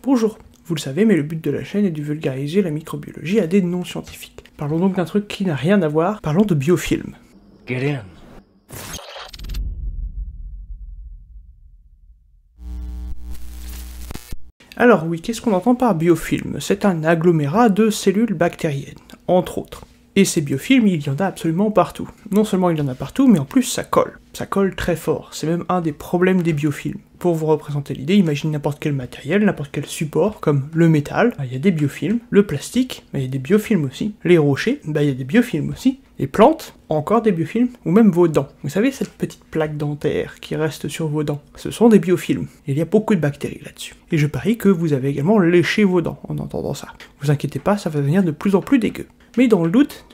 Bonjour, vous le savez, mais le but de la chaîne est de vulgariser la microbiologie à des non-scientifiques. Parlons donc d'un truc qui n'a rien à voir, parlons de biofilm. Get in. Alors oui, qu'est-ce qu'on entend par biofilm? C'est un agglomérat de cellules bactériennes, entre autres. Et ces biofilms, il y en a absolument partout. Non seulement il y en a partout, mais en plus ça colle. Ça colle très fort, c'est même un des problèmes des biofilms. Pour vous représenter l'idée, imaginez n'importe quel matériel, n'importe quel support, comme le métal, il y a des biofilms, le plastique, il y a des biofilms aussi, les rochers, il y a des biofilms aussi, les plantes, encore des biofilms, ou même vos dents. Vous savez, cette petite plaque dentaire qui reste sur vos dents, ce sont des biofilms. Il y a beaucoup de bactéries là-dessus. Et je parie que vous avez également léché vos dents en entendant ça. Vous inquiétez pas, ça va devenir de plus en plus dégueu. Mais dans le doute,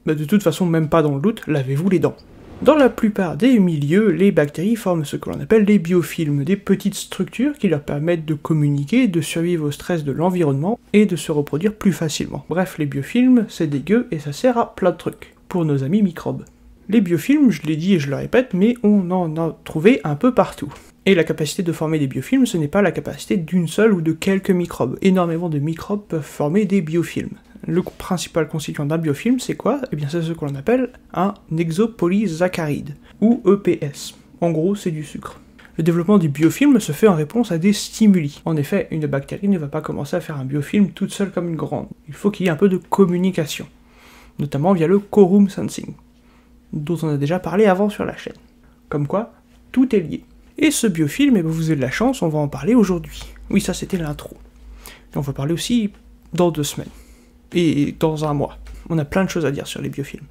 de toute façon même pas dans le doute, lavez-vous les dents. Dans la plupart des milieux, les bactéries forment ce que l'on appelle des biofilms, des petites structures qui leur permettent de communiquer, de survivre au stress de l'environnement et de se reproduire plus facilement. Bref, les biofilms, c'est dégueu et ça sert à plein de trucs, pour nos amis microbes. Les biofilms, je l'ai dit et je le répète, mais on en a trouvé un peu partout. Et la capacité de former des biofilms, ce n'est pas la capacité d'une seule ou de quelques microbes. Énormément de microbes peuvent former des biofilms. Le principal constituant d'un biofilm, c'est quoi? Eh bien c'est ce que l'on appelle un exopolysaccharide, ou EPS. En gros, c'est du sucre. Le développement du biofilm se fait en réponse à des stimuli. En effet, une bactérie ne va pas commencer à faire un biofilm toute seule comme une grande. Il faut qu'il y ait un peu de communication, notamment via le quorum sensing, dont on a déjà parlé avant sur la chaîne. Comme quoi, tout est lié. Et ce biofilm, eh bien, vous avez de la chance, on va en parler aujourd'hui. Oui, ça c'était l'intro. Et on va parler aussi dans 2 semaines. Et dans 1 mois. On a plein de choses à dire sur les biofilms.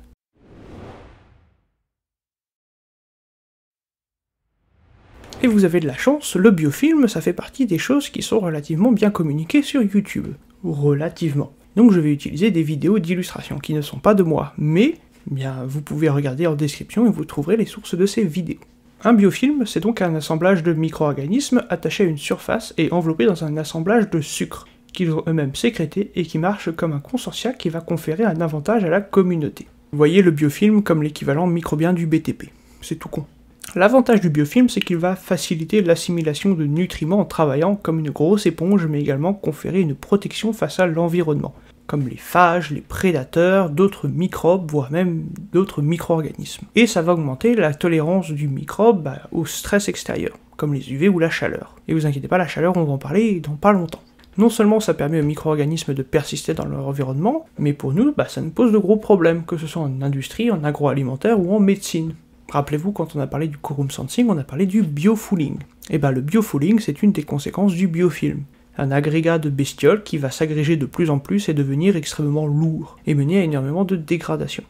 Et vous avez de la chance, le biofilm, ça fait partie des choses qui sont relativement bien communiquées sur YouTube. Relativement. Donc je vais utiliser des vidéos d'illustration qui ne sont pas de moi, mais bien, vous pouvez regarder en description et vous trouverez les sources de ces vidéos. Un biofilm, c'est donc un assemblage de micro-organismes attachés à une surface et enveloppés dans un assemblage de sucre, qu'ils ont eux-mêmes sécrété et qui marche comme un consortia qui va conférer un avantage à la communauté. Vous voyez le biofilm comme l'équivalent microbien du BTP. C'est tout con. L'avantage du biofilm, c'est qu'il va faciliter l'assimilation de nutriments en travaillant comme une grosse éponge, mais également conférer une protection face à l'environnement, comme les phages, les prédateurs, d'autres microbes, voire même d'autres micro-organismes. Et ça va augmenter la tolérance du microbe au stress extérieur, comme les UV ou la chaleur. Et vous inquiétez pas, la chaleur, on va en parler dans pas longtemps. Non seulement ça permet aux micro-organismes de persister dans leur environnement, mais pour nous, ça nous pose de gros problèmes, que ce soit en industrie, en agroalimentaire ou en médecine. Rappelez-vous, quand on a parlé du quorum sensing, on a parlé du biofouling. Et le biofouling, c'est une des conséquences du biofilm. Un agrégat de bestioles qui va s'agréger de plus en plus et devenir extrêmement lourd, et mener à énormément de dégradation.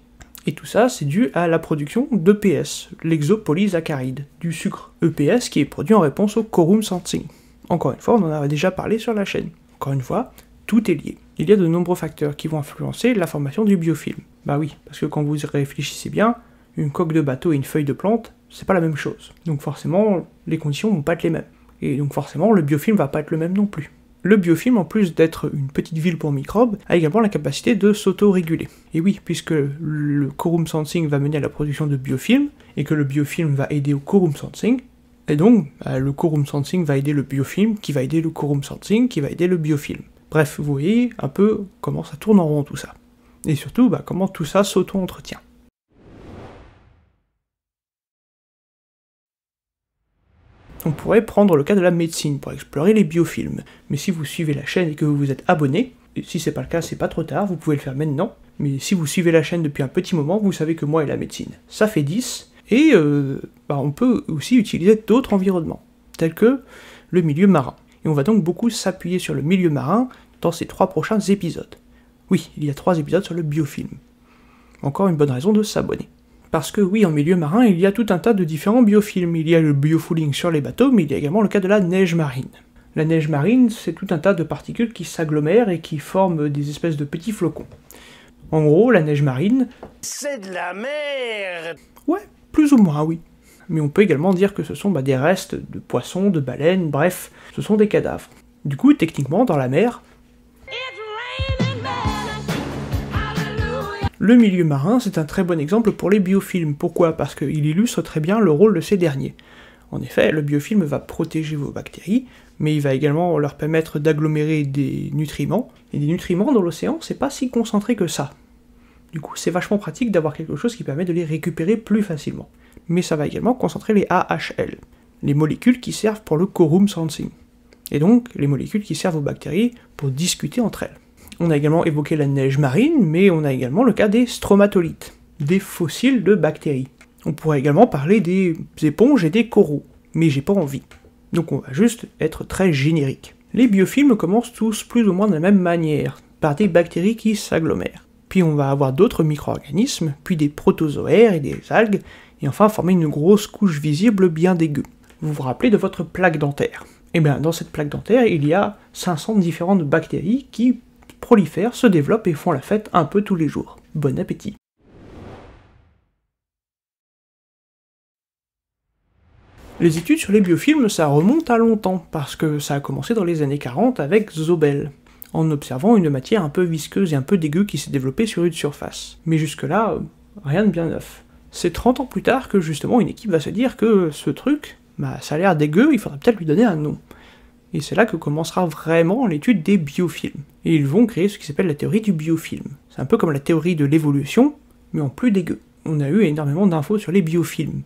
Et tout ça, c'est dû à la production d'EPS, l'exopolysaccharide, du sucre. EPS qui est produit en réponse au quorum sensing. Encore une fois, on en a déjà parlé sur la chaîne. Encore une fois, tout est lié. Il y a de nombreux facteurs qui vont influencer la formation du biofilm. Bah oui, parce que quand vous y réfléchissez bien, une coque de bateau et une feuille de plante, c'est pas la même chose. Donc forcément, les conditions vont pas être les mêmes. Et donc forcément, le biofilm va pas être le même non plus. Le biofilm, en plus d'être une petite ville pour microbes, a également la capacité de s'auto-réguler. Et oui, puisque le quorum sensing va mener à la production de biofilm, et que le biofilm va aider au quorum sensing, et donc, le quorum sensing va aider le biofilm, qui va aider le quorum sensing, qui va aider le biofilm. Bref, vous voyez un peu comment ça tourne en rond tout ça. Et surtout, comment tout ça s'auto-entretient. On pourrait prendre le cas de la médecine pour explorer les biofilms. Mais si vous suivez la chaîne et que vous vous êtes abonné, et si c'est pas le cas, c'est pas trop tard, vous pouvez le faire maintenant. Mais si vous suivez la chaîne depuis un petit moment, vous savez que moi et la médecine, ça fait 10. Et on peut aussi utiliser d'autres environnements, tels que le milieu marin. Et on va donc beaucoup s'appuyer sur le milieu marin dans ces 3 prochains épisodes. Oui, il y a 3 épisodes sur le biofilm. Encore une bonne raison de s'abonner. Parce que oui, en milieu marin, il y a tout un tas de différents biofilms. Il y a le biofouling sur les bateaux, mais il y a également le cas de la neige marine. La neige marine, c'est tout un tas de particules qui s'agglomèrent et qui forment des espèces de petits flocons. En gros, la neige marine... C'est de la merde! Ouais, plus ou moins, oui. Mais on peut également dire que ce sont des restes de poissons, de baleines, bref, ce sont des cadavres. Du coup, techniquement, dans la mer, le milieu marin, c'est un très bon exemple pour les biofilms. Pourquoi? Parce qu'il illustre très bien le rôle de ces derniers. En effet, le biofilm va protéger vos bactéries, mais il va également leur permettre d'agglomérer des nutriments, et des nutriments dans l'océan, c'est pas si concentré que ça. Du coup, c'est vachement pratique d'avoir quelque chose qui permet de les récupérer plus facilement. Mais ça va également concentrer les AHL, les molécules qui servent pour le quorum sensing, et donc les molécules qui servent aux bactéries pour discuter entre elles. On a également évoqué la neige marine, mais on a également le cas des stromatolites, des fossiles de bactéries. On pourrait également parler des éponges et des coraux, mais j'ai pas envie. Donc on va juste être très générique. Les biofilms commencent tous plus ou moins de la même manière, par des bactéries qui s'agglomèrent. Puis on va avoir d'autres micro-organismes, puis des protozoaires et des algues, et enfin former une grosse couche visible bien dégueu. Vous vous rappelez de votre plaque dentaire? Et bien dans cette plaque dentaire, il y a 500 différentes bactéries qui prolifèrent, se développent et font la fête un peu tous les jours. Bon appétit! Les études sur les biofilms, ça remonte à longtemps, parce que ça a commencé dans les années 40 avec Zobel, en observant une matière un peu visqueuse et un peu dégueu qui s'est développée sur une surface. Mais jusque-là, rien de bien neuf. C'est 30 ans plus tard que justement une équipe va se dire que ce truc, ça a l'air dégueu, il faudra peut-être lui donner un nom. Et c'est là que commencera vraiment l'étude des biofilms. Et ils vont créer ce qui s'appelle la théorie du biofilm. C'est un peu comme la théorie de l'évolution, mais en plus dégueu. On a eu énormément d'infos sur les biofilms,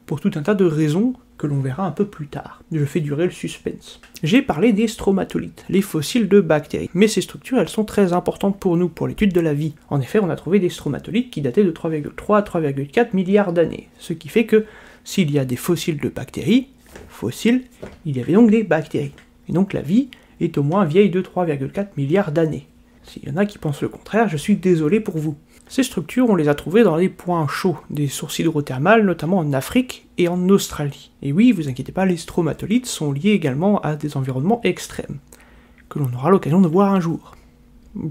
pour tout un tas de raisons que l'on verra un peu plus tard. Je fais durer le suspense. J'ai parlé des stromatolites, les fossiles de bactéries. Mais ces structures, elles sont très importantes pour nous, pour l'étude de la vie. En effet, on a trouvé des stromatolites qui dataient de 3,3 à 3,4 milliards d'années. Ce qui fait que, s'il y a des fossiles de bactéries, fossiles, il y avait donc des bactéries. Et donc la vie est au moins vieille de 3,4 milliards d'années. S'il y en a qui pensent le contraire, je suis désolé pour vous. Ces structures, on les a trouvées dans des points chauds, des sources hydrothermales, notamment en Afrique et en Australie. Et oui, vous inquiétez pas, les stromatolites sont liés également à des environnements extrêmes, que l'on aura l'occasion de voir un jour.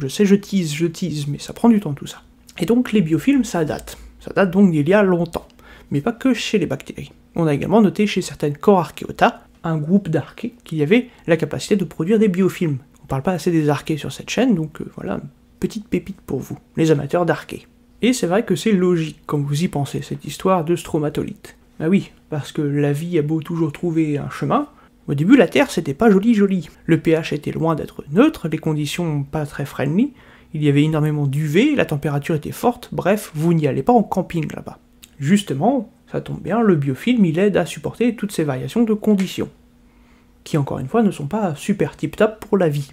Je sais, je tease, mais ça prend du temps tout ça. Et donc les biofilms, ça date. Ça date donc d'il y a longtemps. Mais pas que chez les bactéries. On a également noté chez certaines Corarchaeota, un groupe d'archées, qui avait la capacité de produire des biofilms. On parle pas assez des archées sur cette chaîne, donc voilà, petite pépite pour vous, les amateurs d'archées. Et c'est vrai que c'est logique, quand vous y pensez, cette histoire de stromatolites. Ah oui, parce que la vie a beau toujours trouver un chemin, au début la Terre c'était pas joli. Le pH était loin d'être neutre, les conditions pas très friendly, il y avait énormément d'UV, la température était forte, bref, vous n'y allez pas en camping là-bas. Justement, ça tombe bien, le biofilm il aide à supporter toutes ces variations de conditions, qui encore une fois ne sont pas super tip-top pour la vie.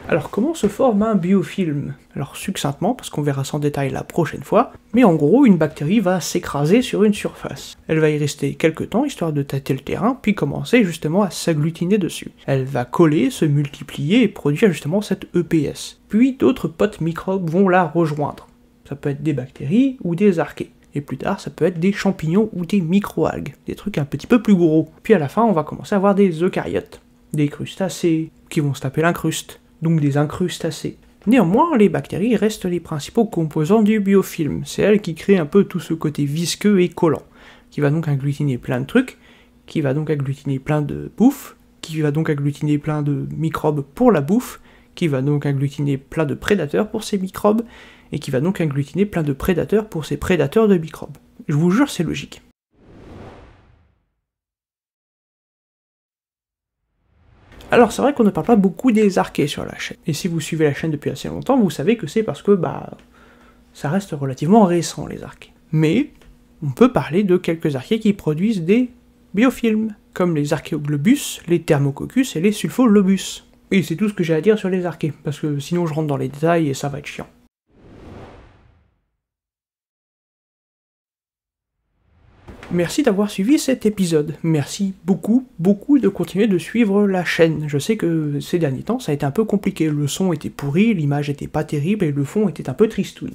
Alors comment se forme un biofilm? Alors succinctement, parce qu'on verra ça en détail la prochaine fois, mais en gros une bactérie va s'écraser sur une surface. Elle va y rester quelques temps, histoire de tâter le terrain, puis commencer justement à s'agglutiner dessus. Elle va coller, se multiplier et produire justement cette EPS. Puis d'autres potes microbes vont la rejoindre. Ça peut être des bactéries ou des archées. Et plus tard, ça peut être des champignons ou des microalgues, des trucs un petit peu plus gros. Puis à la fin, on va commencer à avoir des eucaryotes, des crustacés, qui vont se taper l'incruste, donc des incrustacés. Néanmoins, les bactéries restent les principaux composants du biofilm. C'est elles qui créent un peu tout ce côté visqueux et collant, qui va donc agglutiner plein de trucs, qui va donc agglutiner plein de bouffe, qui va donc agglutiner plein de microbes pour la bouffe, qui va donc agglutiner plein de prédateurs pour ces microbes, et qui va donc agglutiner plein de prédateurs pour ces prédateurs de microbes. Je vous jure, c'est logique. Alors c'est vrai qu'on ne parle pas beaucoup des archées sur la chaîne, et si vous suivez la chaîne depuis assez longtemps, vous savez que c'est parce que, ça reste relativement récent les archées. Mais, on peut parler de quelques archées qui produisent des biofilms, comme les archéoglobus, les thermococcus et les sulfolobus. Et c'est tout ce que j'ai à dire sur les archées, parce que sinon je rentre dans les détails et ça va être chiant. Merci d'avoir suivi cet épisode. Merci beaucoup de continuer de suivre la chaîne. Je sais que ces derniers temps, ça a été un peu compliqué. Le son était pourri, l'image était pas terrible et le fond était un peu tristoun.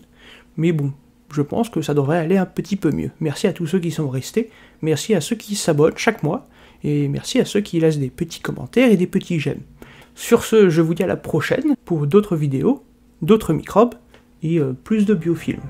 Mais bon, je pense que ça devrait aller un petit peu mieux. Merci à tous ceux qui sont restés, merci à ceux qui s'abonnent chaque mois, et merci à ceux qui laissent des petits commentaires et des petits j'aime. Sur ce, je vous dis à la prochaine pour d'autres vidéos, d'autres microbes et plus de biofilms.